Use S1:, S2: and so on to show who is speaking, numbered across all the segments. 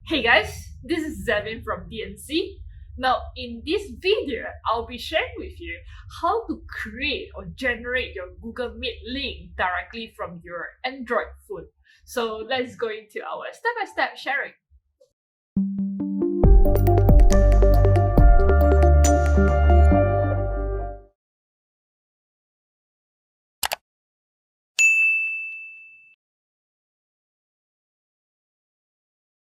S1: Hey guys, this is Zevin from DNC. Now, in this video, I'll be sharing with you how to create or generate your Google Meet link directly from your Android phone. So let's go into our step-by-step sharing.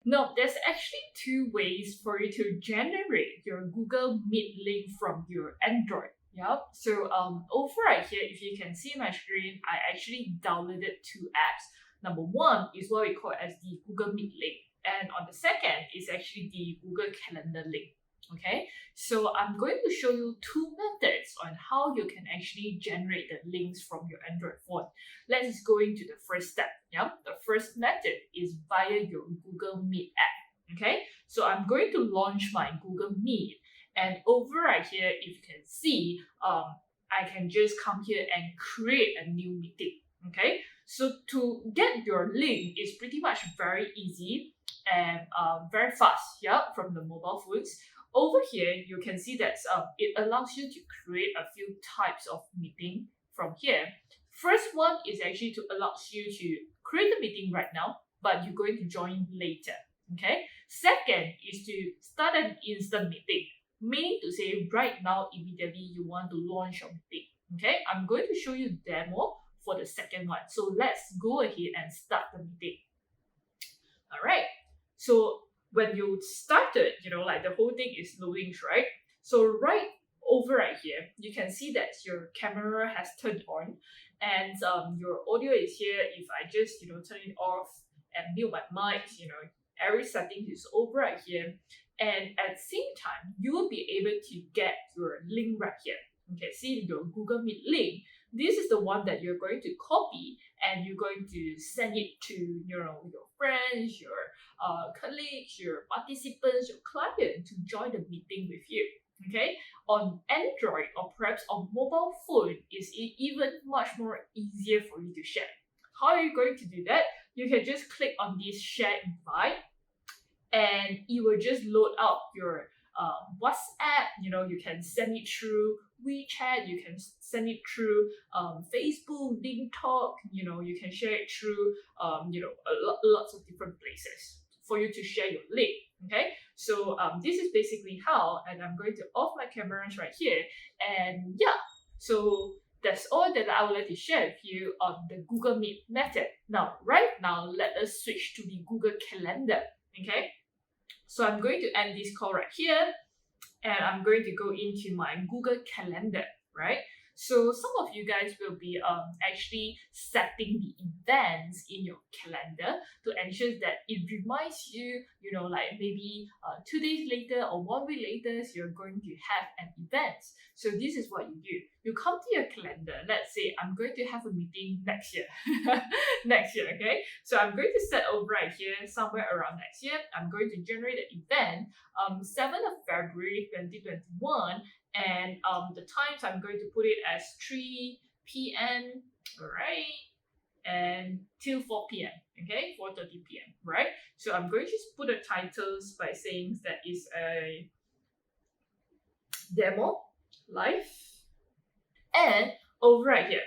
S1: Now, there's actually two ways for you to generate your Google Meet link from your Android. Yeah. So over right here, if you can see my screen, I actually downloaded two apps. Number one is what we call as the Google Meet link, and on the second is actually the Google Calendar link. Okay, so I'm going to show you two methods on how you can actually generate the links from your Android phone. Let's go into the first step. Yeah, the first method is via your Google Meet app. Okay, so I'm going to launch my Google Meet, and over right here, if you can see, I can just come here and create a new meeting. Okay, so to get your link is pretty much very easy and very fast. Yeah, from the mobile phones. Over here, you can see that it allows you to create a few types of meeting from here. First one is actually to allows you to create a meeting right now, but you're going to join later. Okay. Second is to start an instant meeting, meaning to say right now immediately you want to launch your meeting. Okay. I'm going to show you demo for the second one. So let's go ahead and start the meeting. All right. So when you started, like the whole thing is loading, right? So right over right here, you can see that your camera has turned on and your audio is here. If I just, turn it off and mute my mic, every setting is over right here. And at the same time, you will be able to get your link right here. Okay, see your Google Meet link. This is the one that you're going to copy and you're going to send it to your friends, your colleagues, your participants, your client to join the meeting with you. Okay, on Android or perhaps on mobile phone is even much more easier for you to share. How are you going to do that? You can just click on this share invite and it will just load up your WhatsApp. You can send it through WeChat, you can send it through Facebook, TikTok. You can share it through lots of different places for you to share your link. Okay, so this is basically how, and I'm going to off my cameras right here, and yeah, so that's all that I would like to share with you on the Google Meet method. Now, let us switch to the Google Calendar. Okay, so I'm going to end this call right here, and I'm going to go into my Google Calendar, right? So some of you guys will be actually setting the events in your calendar to ensure that it reminds you, like maybe 2 days later or 1 week later, you're going to have an event. So this is what you do. You come to your calendar. Let's say I'm going to have a meeting next year. Next year, okay? So I'm going to set over right here, somewhere around next year. I'm going to generate an event 7th of February 2021, and the times I'm going to put it as 3 p.m. all right, and till 4 p.m. okay, 4:30 p.m. right. So I'm going to just put the titles by saying that is a demo live, and over right here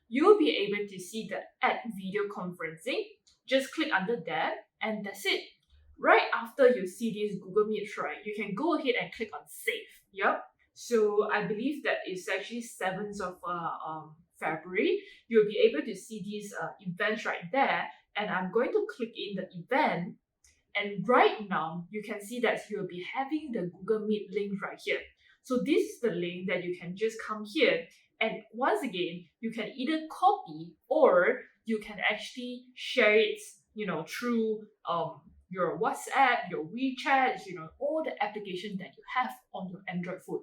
S1: you'll be able to see the add video conferencing. Just click under that and that's it. Right after you see this Google Meet, right, you can go ahead and click on save. Yep. So I believe that it's actually 7th of February. You'll be able to see these events right there. And I'm going to click in the event. And right now, you can see that you'll be having the Google Meet link right here. So this is the link that you can just come here. And once again, you can either copy or you can actually share it, through your WhatsApp, your WeChat, all the applications that you have on your Android phone.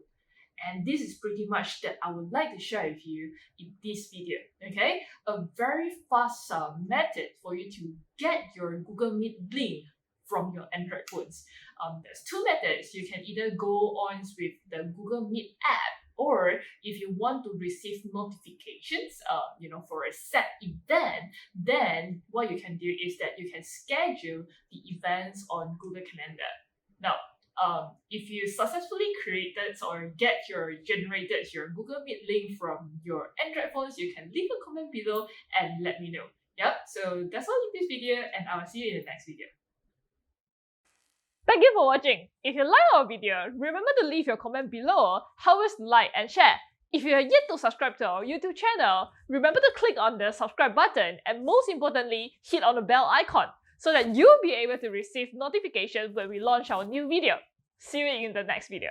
S1: And this is pretty much that I would like to share with you in this video. Okay, a very fast method for you to get your Google Meet link from your Android phones. There's two methods. You can either go on with the Google Meet app Or if you want to receive notifications, for a set event, then what you can do is that you can schedule the events on Google Calendar. Now, if you successfully generated your Google Meet link from your Android phones, you can leave a comment below and let me know. Yep, so that's all in this video, and I'll see you in the next video.
S2: Thank you for watching. If you like our video, remember to leave your comment below, help us like and share. If you are yet to subscribe to our YouTube channel, remember to click on the subscribe button and most importantly, hit on the bell icon so that you'll be able to receive notifications when we launch our new video. See you in the next video.